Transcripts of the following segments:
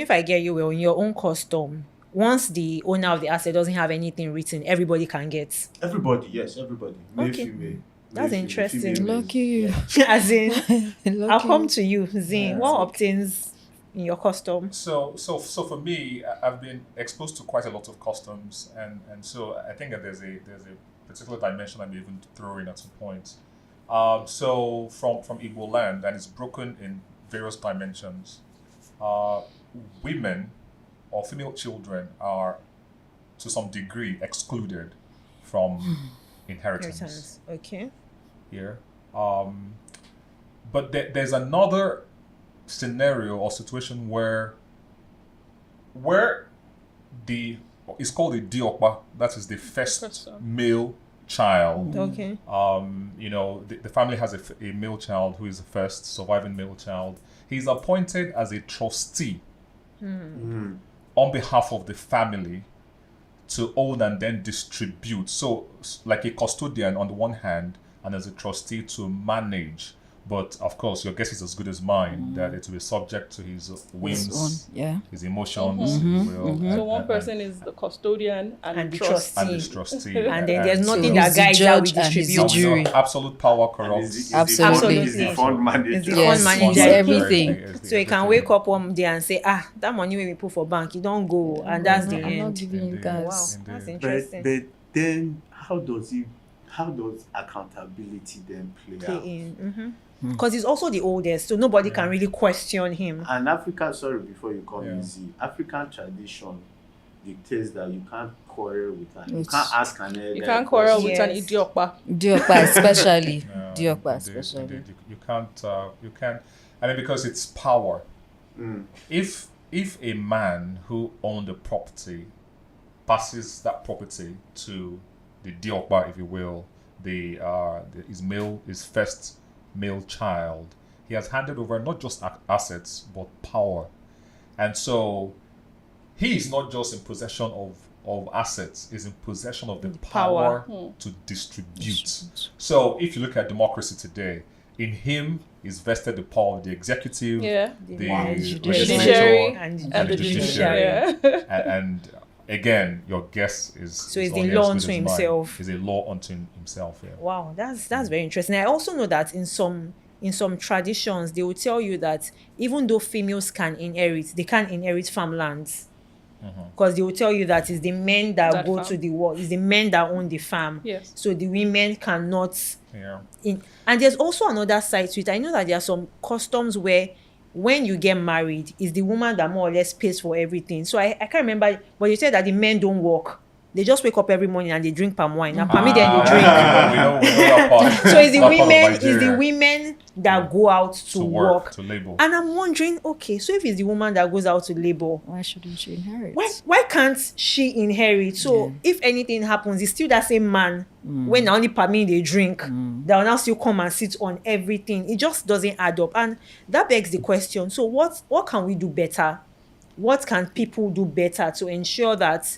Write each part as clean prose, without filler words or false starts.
If I get you well, in your own custom, once the owner of the asset doesn't have anything written, everybody can get. Everybody, yes, everybody. Male, Okay. female. That's Male, female, interesting. female, male. Lucky you. Yeah. As in, I'll Lucky come you. to you, Zin. Yeah. What obtains in your custom? So for me, I've been exposed to quite a lot of customs, and so I think that there's a particular dimension I may even throw in at some point. So from Igbo land, and it's broken in various dimensions. Women or female children are to some degree excluded from inheritance Okay. here. But there's another scenario or situation where the it's called a diokpa, that is the first male child. Okay. The family has a male child who is the first surviving male child. He's appointed as a trustee on behalf of the family to own and then distribute. So, like a custodian on the one hand, and as a trustee to manage. But of course, your guess is as good as mine that it will be subject to his whims, his emotions, his will. So one person is the custodian and the trustee. and his trustee. And then there's So nothing he's that the guides how we judge and he's distribute. the jury. Absolute power And corrupts. is Absolutely. Is the fund manager. It's the Yes, fund he's manager. everything. So you can wake up one day and say, that money we put for bank, you don't go. And that's the I'm not end. giving you Indeed. Wow, guys. that's But interesting. then how does accountability then play out? Because he's also the oldest, so nobody can really question him. And African, sorry, before you come Yeah. easy, African tradition dictates that you can't quarrel with an, you It's- can't ask an elder. You can't quarrel question. with an Yes. idiokpa. Diokpa especially. Diokpa Indeed, especially. indeed. You can't. I mean, because it's power. Mm. If a man who owned a property passes that property to the diokpa, if you will, his first male child, he has handed over not just assets but power, and so he is not just in possession of assets; he's in possession of the power to distribute. So, if you look at democracy today, in him is vested the power of the executive, the Judiciary, legislature, and the judiciary. judiciary. and again, your guess is So is he's the only law as good unto as mine. himself. He's a law unto himself. Yeah. Wow, that's very interesting. I also know that in some traditions, they will tell you that even though females can inherit, they can't inherit farmlands. Because they will tell you that it's the men that go farm. to the work, it's the men that own the farm. Yes. So the women cannot Yeah. and there's also another side to it. I know that there are some customs where when you get married, it's the woman that more or less pays for everything. So I can't remember, but you said that the men don't work. They just wake up every morning and they drink palm wine. Now, palm then they drink. We know that part. So it's the That part of women, it's the Nigeria. women that go out to work. to labor. And I'm wondering, okay, so if it's the woman that goes out to labor, Why shouldn't she inherit? why can't she inherit? So if anything happens, it's still that same man when only Pami they drink that will now still come and sit on everything. It just doesn't add up. And that begs the question. So what can we do better? What can people do better to ensure that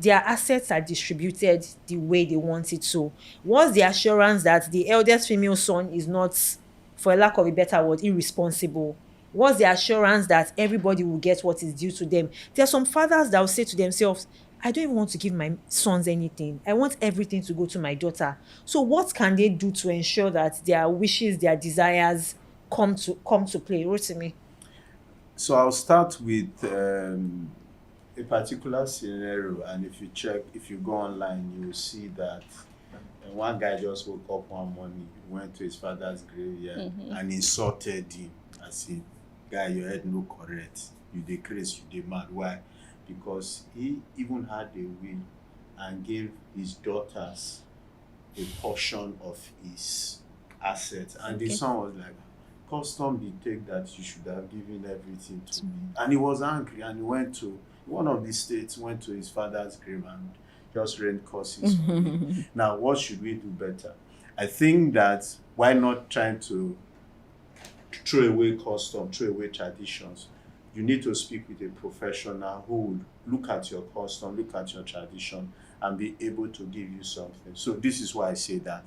their assets are distributed the way they want it to? What's the assurance that the eldest female son is not, for a lack of a better word, irresponsible? What's the assurance that everybody will get what is due to them? There are some fathers that will say to themselves, I don't even want to give my sons anything. I want everything to go to my daughter. So what can they do to ensure that their wishes, their desires come to play? Rotimi. So I'll start with a particular scenario, and if you go online, you will see that one guy just woke up one morning, went to his father's graveyard and insulted him. I said, guy, your head no correct. You dey crazy, you dey mad. Why? Because he even had a will and gave his daughters a portion of his assets. And the son was like, custom dictate that you should have given everything to me. And he was angry, and he went to one of the states, went to his father's grave and just rained curses on him. Now, what should we do better? I think that why not trying to throw away custom, throw away traditions? You need to speak with a professional who will look at your custom, look at your tradition, and be able to give you something. So this is why I say that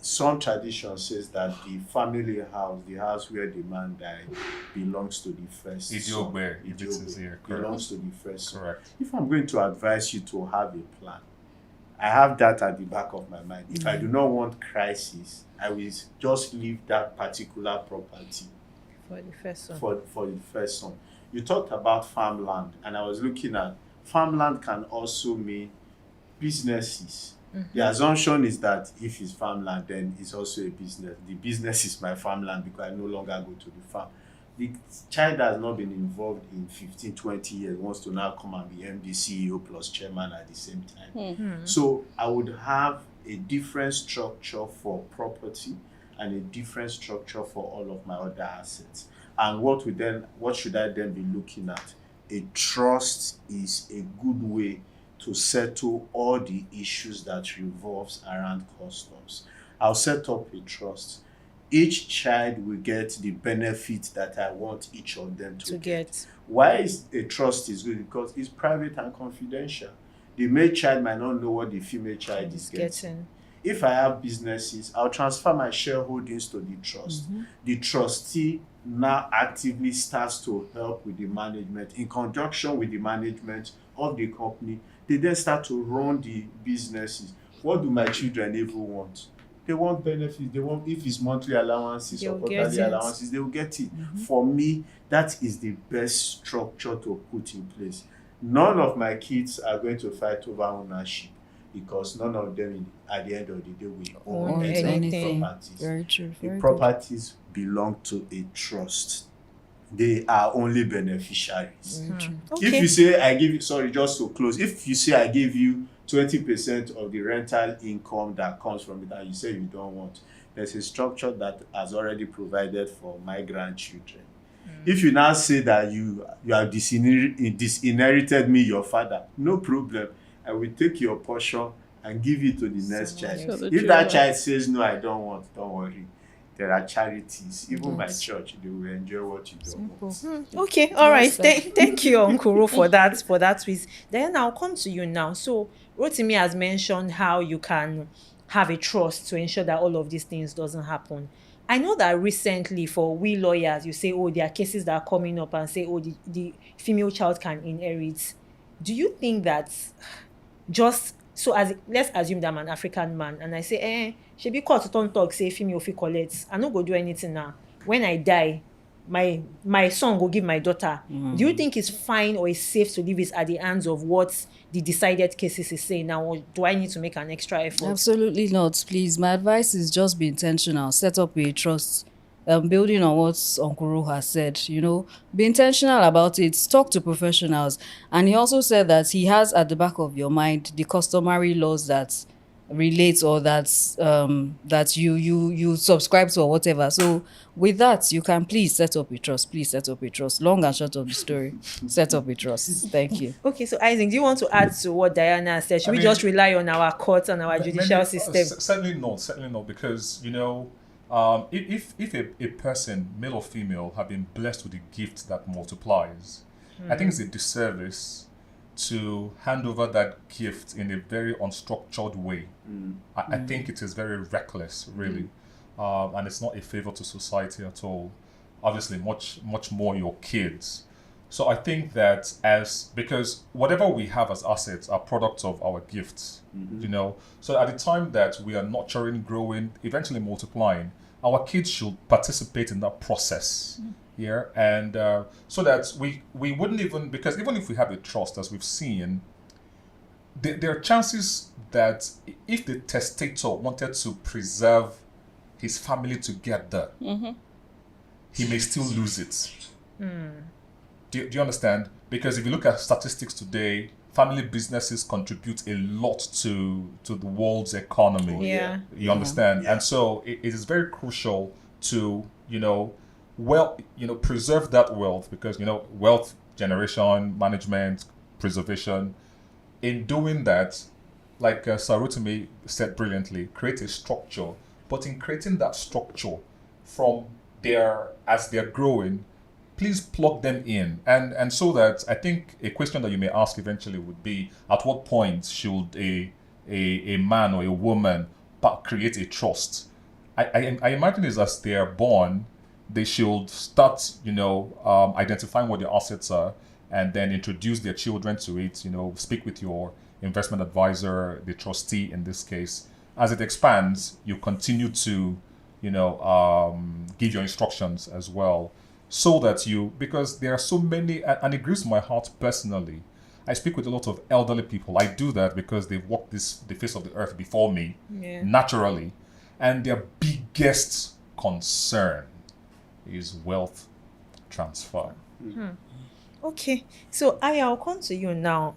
some tradition says that the family house, the house where the man died, belongs to the first son. Idiogbe, if it is here, correct. Belongs to the first son. Correct. If I'm going to advise you to have a plan, I have that at the back of my mind. If I do not want crisis, I will just leave that particular property For the first son. for the first son. You talked about farmland, and I was looking at farmland can also mean businesses. The assumption is that if it's farmland, then it's also a business. The business is my farmland because I no longer go to the farm. The child has not been involved in 15, 20 years, wants to now come and be MD, CEO plus chairman at the same time. So I would have a different structure for property and a different structure for all of my other assets. And what should I then be looking at? A trust is a good way to settle all the issues that revolves around customs. I'll set up a trust. Each child will get the benefit that I want each of them to get. Why is a trust is good? Because it's private and confidential. The male child might not know what the female child is getting. If I have businesses, I'll transfer my shareholdings to the trust. The trustee now actively starts to help with the management. In conjunction with the management of the company, they then start to run the businesses. What do my children even want? They want benefits. They want, if it's monthly allowances or quarterly allowances, they will get it. For me, that is the best structure to put in place. None of my kids are going to fight over ownership because none of them, at the end of the day, will own any properties. Very true. The properties belong to a trust. They are only beneficiaries. If you say I give you, just to close, if you say I give you 20% of the rental income that comes from it and you say you don't want, there's a structure that has already provided for my grandchildren. If you now say that you have disinherited me, your father, no problem. I will take your portion and give it to the next child. If that child says no, I don't want, don't worry. There are charities, even my church, they will enjoy what you don't want. Okay, all right. Thank you, Uncle Ro, for that twist. Then I'll come to you now. So Rotimi has mentioned how you can have a trust to ensure that all of these things doesn't happen. I know that recently for we lawyers, you say, there are cases that are coming up and say, the female child can inherit. Do you think that let's assume that I'm an African man and I say, she be called to turn talk, say female fi collect. I no go do anything now. When I die, my son go give my daughter. Do you think it's fine or it's safe to leave it at the hands of what the decided cases is saying now, or do I need to make an extra effort? Absolutely not, please. My advice is just be intentional. Set up a trust. Building on what Uncle Ro has said, be intentional about it. Talk to professionals. And he also said that he has at the back of your mind the customary laws that relate or that you subscribe to or whatever. So with that, you can please set up a trust. Please set up a trust. Long and short of the story, set up a trust. Thank you. Okay, so Isaac, do you want to add to what Diana said? Should we just rely on our courts and our judicial system? Certainly not, because if a person, male or female, have been blessed with a gift that multiplies, I think it's a disservice to hand over that gift in a very unstructured way. I think it is very reckless, really, and it's not a favor to society at all. Obviously, much more your kids. So I think that because whatever we have as assets are products of our gifts, So at the time that we are nurturing, growing, eventually multiplying, our kids should participate in that process. And so that we wouldn't even, because even if we have a trust, as we've seen, there are chances that if the testator wanted to preserve his family together, he may still lose it. Do you understand? Because if you look at statistics today, family businesses contribute a lot to the world's economy. You understand? And so it is very crucial to, preserve that wealth, because, wealth generation, management, preservation. In doing that, like Sarutimi said brilliantly, create a structure. But in creating that structure from as they're growing, please plug them in. And so that, I think a question that you may ask eventually would be, at what point should a man or a woman create a trust? I imagine is as they are born, they should start, identifying what their assets are, and then introduce their children to it. Speak with your investment advisor, the trustee in this case. As it expands, you continue to, give your instructions as well, so that because there are so many, and it grieves my heart personally. I speak with a lot of elderly people. I do that because they've walked the face of the earth before me, Yeah. naturally, and their biggest concern is wealth transfer. Okay. So I'll come to you now.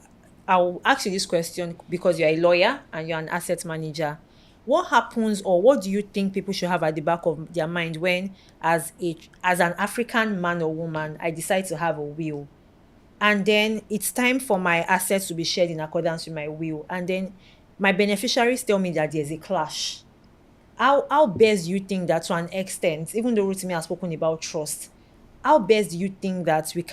I'll ask you this question because you're a lawyer and you're an asset manager. What happens, or what do you think people should have at the back of their mind when, as an African man or woman, I decide to have a will, and then it's time for my assets to be shared in accordance with my will, and then my beneficiaries tell me that there's a clash? How best do you think that, to an extent, even though Rotimi has spoken about trust, how best do you think that we can